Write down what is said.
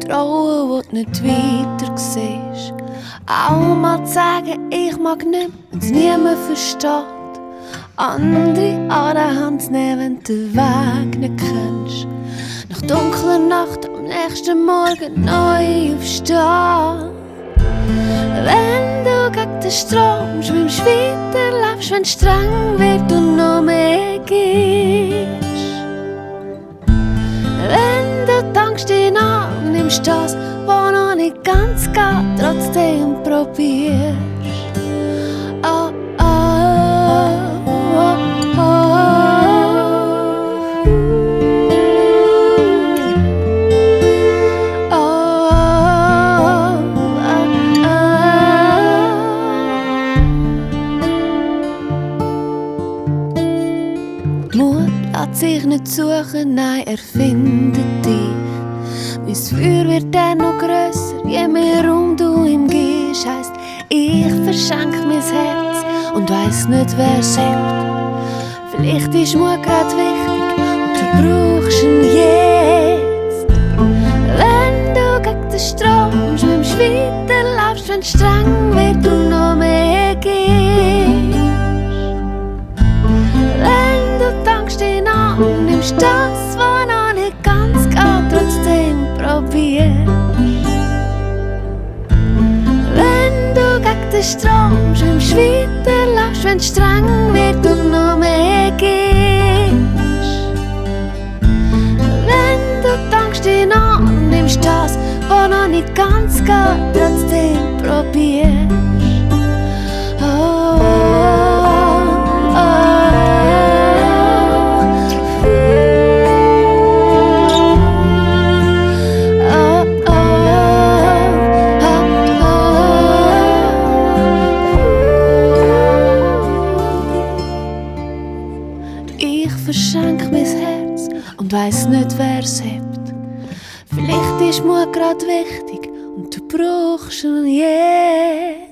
trauen, wo du nicht weiter siehst. Auch mal zu sagen, ich mag nicht, wenn's niemand versteht. Andere an der Hand zu nehmen, wenn du den Weg nicht kennst. Nach dunkler Nacht am nächsten Morgen neu aufstehen. Wenn du gegen den Strom schwimmst, weiterläufst, wenn es streng wird und noch mehr gibst. Wenn du die Angst in den Arm nimmst, das, was noch nicht ganz geht, trotzdem probierst. Oh, oh, oh, oh, Mut lässt sich nicht suchen, nein, er findet dich. Mein Feuer wird dann noch grösser, je mehr Raum du ihm gibst. Heisst, ich verschenk mein Herz und weiss nicht, wer's hebt. Vielleicht ist Mut grad wichtig und du brauchst ihn jetzt. Wenn du gegen den Strom schwimmst, weiterlaufst, wenn's streng wird und noch mehr gibst. Wenn du die Angst in den Arm nimmst, das, was noch nicht ganz geht, trotzdem probierst. Wenn du gegen den Strom schwimmst, weiterlaufst, wenn's streng wird und noch mehr gibst. Wenn du die Angst in den Arm nimmst, das, was noch nicht ganz geht, trotzdem probierst. Oh, ich verschenk mein Herz und weiss nicht, wer's hebt. Vielleicht ist Mut grad wichtig und du brauchst ihn jetzt.